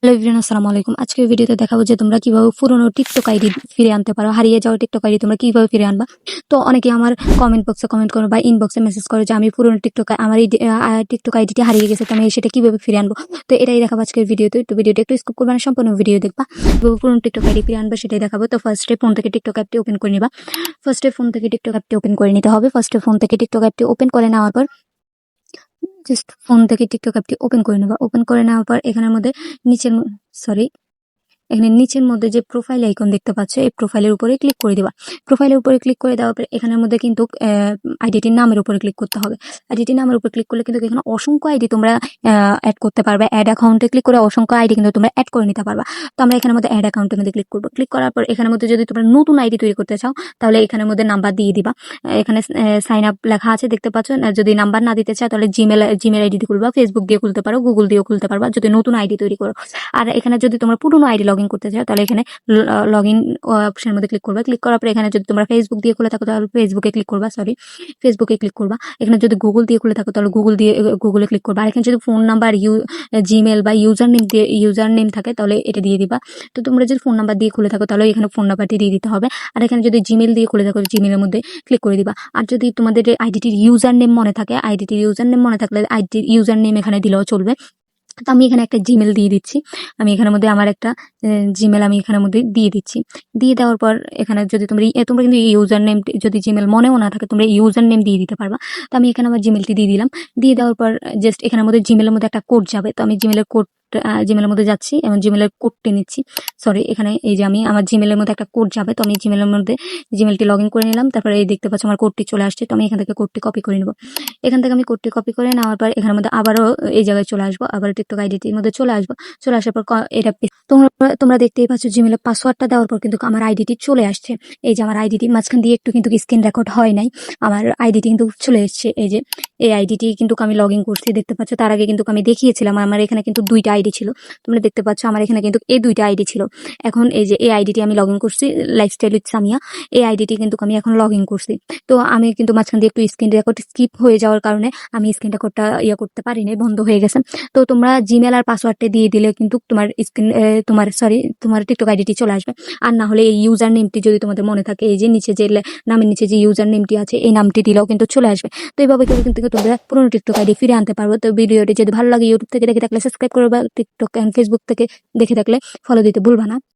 Hello everyone, আসসালামু আলাইকুম। আজকের ভিডিওতে দেখাবো যে তোমরা কিভাবে পুরনো টিকটক আইডি ফিরে আনতে পারো। হারিয়ে যাওয়া টিকটক আইডি তোমরা কিভাবে ফিরে আনবা। তো অনেকে আমার কমেন্ট বক্সে কমেন্ট করো বা ইনবক্সে মেসেজ করে যে আমি পুরনো টিকটক আমার এই টিকটক আইডিটি হারিয়ে গেছে, তো আমি সেটা কিভাবে ফিরে আনবো। তো এটাই দেখাবো আজকের ভিডিওতে। তো ভিডিওটা একটু স্কিপ করবে না, সম্পূর্ণ ভিডিও দেখবা। কিভাবে পুরনো টিকটক আইডি ফিরে আনবা সেটাই দেখাবো। তো ফার্স্টে ফোন থেকে টিকটক অ্যাপটি ওপেন করে নিবা। ফার্স্টে ফোন থেকে টিকটক অ্যাপটি ওপেন করে নিতে হবে। ফার্স্টে ফোন থেকে টিকটক অ্যাপটি ওপেন করে নেওয়ার পর জাস্ট ফোন থেকে টিকটক অ্যাপটি ওপেন করে নেবা। ওপেন করে নেওয়ার পর এখানের মধ্যে নিচের এখানে নিচের মধ্যে যে প্রোফাইল আইকন দেখতে পাচ্ছ, এই প্রোফাইলের উপরে ক্লিক করে দিবা। প্রোফাইলের উপরে ক্লিক করে দেওয়ার পর এখানের মধ্যে কিন্তু আইডিটির নামের উপরে ক্লিক করতে হবে। আইডিটির নামের উপর ক্লিক করলে কিন্তু এখানে অসংখ্য আইডি তোমরা অ্যাড করতে পারবে। অ্যাড অ্যাকাউন্টে ক্লিক করে অসংখ্য আইডি কিন্তু তোমরা অ্যাড করে নিতে পারবা। তো আমরা এখানের মধ্যে অ্যাড অ্যাকাউন্টের মধ্যে ক্লিক করবো। ক্লিক করার পর এখানের মধ্যে যদি তোমরা নতুন আইডি তৈরি করতে চাও তাহলে এখানের মধ্যে নাম্বার দিয়ে দিবা। এখানে সাইন আপ লেখা আছে দেখতে পাচ্ছ। যদি নাম্বার না দিতে চাও তাহলে জিমেল আইডি দিয়ে খুলবা, ফেসবুক দিয়ে খুলতে পারো, গুগল দিয়েও খুলতে পারবা যদি নতুন আইডি তৈরি করো। আর এখানে যদি তোমরা পুরনো আইডি লগ ইন করতে চাও তাহলে এখানে লগ ইন অপশনের মধ্যে ক্লিক করবা। ক্লিক করার পর এখানে যদি তোমরা ফেসবুক দিয়ে খুলে থাকো তাহলে ফেসবুকে ক্লিক করবা, ফেসবুকে ক্লিক করবা। এখানে যদি গুগল দিয়ে খুলে থাকো তাহলে গুগলে ক্লিক করবা। আর এখানে যদি ফোন নাম্বার জিমেল বা ইউজার নেম থাকে তাহলে এটা দিয়ে দিবা। তো তোমরা যদি ফোন নাম্বার দিয়ে খুলে থাকো তাহলে এখানে ফোন নাম্বারটি দিয়ে দিতে হবে। আর এখানে যদি জিমেল দিয়ে খুলে থাকো জিমেলের মধ্যে ক্লিক করে দিবা। আর যদি তোমাদের আইডিটির ইউজার নেম মনে থাকে, আইডিটির ইউজার নেম এখানে দিলেও চলবে। তো আমি এখানে একটা জিমেল দিয়ে দিচ্ছি। আমি এখানের মধ্যে আমার একটা জিমেল আমি এখানের মধ্যে দিয়ে দিচ্ছি। দিয়ে দেওয়ার পর এখানে যদি তোমরা কিন্তু ইউজার নেম যদি জিমেল মনেও না থাকে তোমরা ইউজার নেম দিয়ে দিতে পারবা। তো আমি এখানে আমার জিমেলটি দিয়ে দিলাম। দিয়ে দেওয়ার পর জাস্ট এখানের মধ্যে জিমেলের মধ্যে একটা কোড যাবে। তো আমি জিমেলের মধ্যে যাচ্ছি এবং জিমেলের কোডটি নিচ্ছি। এখানে এই যে আমি আমার জিমেলের মধ্যে একটা কোড যাবে। তো আমি জিমেলের মধ্যে জিমেলটি লগ ইন করে নিলাম। তারপরে এই দেখতে পাচ্ছ আমার কোডটি চলে আসছে। তো আমি এখান থেকে কোডটি কপি করে নেবো। এখান থেকে আমি কোডটি কপি করে নেওয়ার পর এখানের মধ্যে আবারও এই জায়গায় চলে আসবো, আবার টিকটক আইডিটির মধ্যে চলে আসবো। চলে আসার পর এটা তোমরা দেখতেই পাচ্ছ জিমেলের পাসওয়ার্ডটা দেওয়ার পর কিন্তু আমার আইডিটি চলে আসছে। এই যে আমার আইডিটি মাঝখান দিয়ে একটু কিন্তু স্ক্রিন রেকর্ড হয় নাই, আমার আইডিটি কিন্তু চলে এসছে। এই যে এই আইডিটি কিন্তু আমি লগ ইন করছি দেখতে পাচ্ছ। তার আগে কিন্তু আমি দেখিয়েছিলাম আমার এখানে কিন্তু 2টা আইডি ছিল। তোমরা দেখতে পাচ্ছ আমার এখানে কিন্তু এই 2টা আইডি ছিল। এখন এই যে এই আইডিটি আমি লগ ইন করছি, লাইফস্টাইল উইথ সামিয়া, এই আইডিটি কিন্তু আমি এখন লগ ইন করছি। তো আমি কিন্তু মাঝখান দিয়ে একটু স্ক্রিন রেকর্ড স্কিপ হয়ে যাওয়ার কারণে আমি স্ক্রিন রেকর্ডটা করতে পারিনি, বন্ধ হয়ে গেছে। তো তোমরা জিমেল আর পাসওয়ার্ডটা দিয়ে দিলে কিন্তু তোমার টিকটক আইডিটি চলে আসবে। আর না হলে এই ইউজার নেমটি যদি তোমাদের মনে থাকে, এই যে নিচে যে নামের নিচে যে ইউজার নেমটি আছে এই নামটি দিলেও কিন্তু চলে আসবে। তো এইভাবে কিন্তু তোমরা পুরোনো টিকটক আইডি ফিরে আনতে পারবো। তো ভিডিওটি যদি ভালো লাগে ইউটিউব থেকে দেখে থাকলে সাবস্ক্রাইব করবে, টিকটক এন্ড ফেসবুক থেকে দেখে থাকলে ফলো দিতে ভুলবা না।